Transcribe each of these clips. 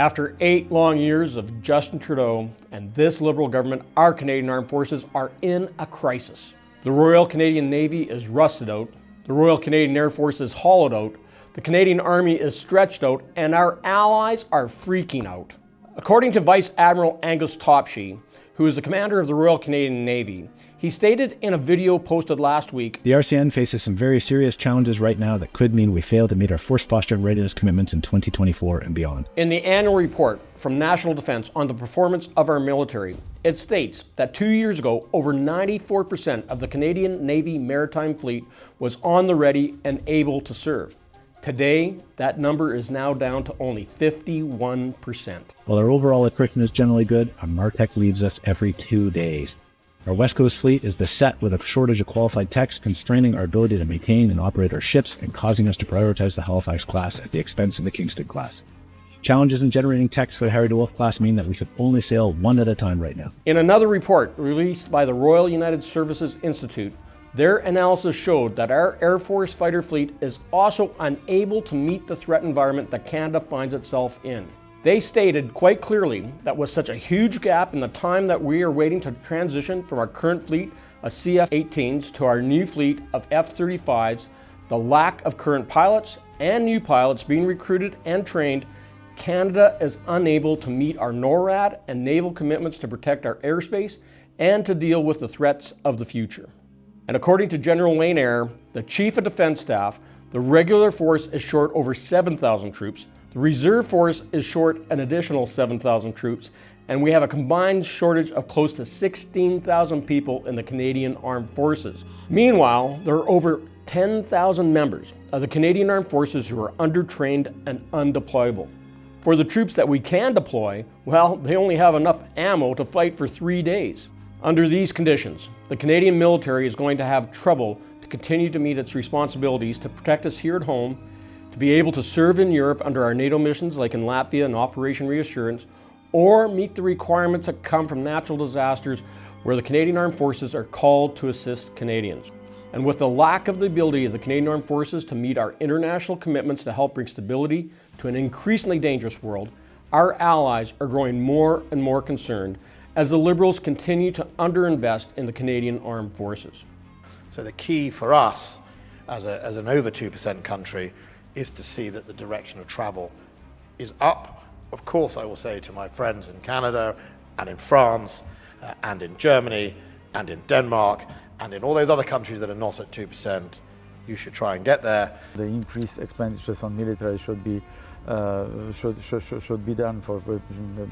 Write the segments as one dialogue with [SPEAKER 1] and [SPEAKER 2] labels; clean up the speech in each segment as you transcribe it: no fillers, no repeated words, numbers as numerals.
[SPEAKER 1] After 8 long years of Justin Trudeau and this Liberal government, our Canadian Armed Forces are in a crisis. The Royal Canadian Navy is rusted out, the Royal Canadian Air Force is hollowed out, the Canadian Army is stretched out, and our allies are freaking out. According to Vice Admiral Angus Topshee, who is the commander of the Royal Canadian Navy, he stated in a video posted last week,
[SPEAKER 2] "The RCN faces some very serious challenges right now that could mean we fail to meet our force posture and readiness commitments in 2024 and beyond."
[SPEAKER 1] In the annual report from National Defence on the performance of our military, it states that 2 years ago, over 94% of the Canadian Navy maritime fleet was on the ready and able to serve. Today, that number is now down to only 51%.
[SPEAKER 2] While our overall attrition is generally good, our MARTEC leaves us every 2 days. Our West Coast fleet is beset with a shortage of qualified techs, constraining our ability to maintain and operate our ships and causing us to prioritize the Halifax class at the expense of the Kingston class. Challenges in generating techs for the Harry DeWolf class mean that we could only sail one at a time right now.
[SPEAKER 1] In another report released by the Royal United Services Institute, their analysis showed that our Air Force fighter fleet is also unable to meet the threat environment that Canada finds itself in. They stated quite clearly that with such a huge gap in the time that we are waiting to transition from our current fleet of CF-18s to our new fleet of F-35s, the lack of current pilots and new pilots being recruited and trained, Canada is unable to meet our NORAD and naval commitments to protect our airspace and to deal with the threats of the future. And according to General Wayne Eyre, the Chief of Defence Staff, the regular force is short over 7,000 troops, the reserve force is short an additional 7,000 troops, and we have a combined shortage of close to 16,000 people in the Canadian Armed Forces. Meanwhile, there are over 10,000 members of the Canadian Armed Forces who are undertrained and undeployable. For the troops that we can deploy, well, they only have enough ammo to fight for 3 days. Under these conditions, the Canadian military is going to have trouble to continue to meet its responsibilities to protect us here at home, to be able to serve in Europe under our NATO missions like in Latvia and Operation Reassurance, or meet the requirements that come from natural disasters where the Canadian Armed Forces are called to assist Canadians. And with the lack of the ability of the Canadian Armed Forces to meet our international commitments to help bring stability to an increasingly dangerous world, our allies are growing more and more concerned as the Liberals continue to underinvest in the Canadian Armed Forces.
[SPEAKER 3] So the key for us as an over 2% country is to see that the direction of travel is up. Of course, I will say to my friends in Canada and in France and in Germany and in Denmark and in all those other countries that are not at 2%, you should try and get there.
[SPEAKER 4] The increased expenditures on military should be done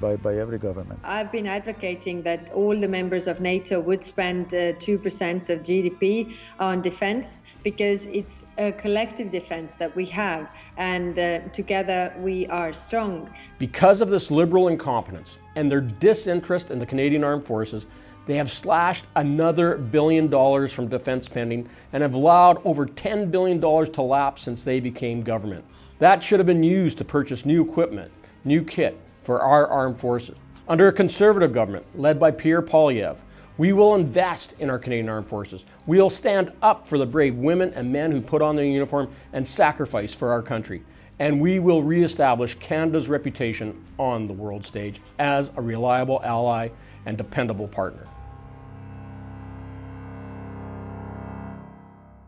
[SPEAKER 4] by every government.
[SPEAKER 5] I've been advocating that all the members of NATO would spend 2% of GDP on defense, because it's a collective defense that we have, and together we are strong.
[SPEAKER 1] Because of this Liberal incompetence and their disinterest in the Canadian Armed Forces, they have slashed another $1 billion from defense spending and have allowed over $10 billion to lapse since they became government. That should have been used to purchase new equipment, new kit for our armed forces. Under a Conservative government led by Pierre Poilievre, we will invest in our Canadian Armed Forces. We'll stand up for the brave women and men who put on their uniform and sacrifice for our country. And we will reestablish Canada's reputation on the world stage as a reliable ally and dependable partner.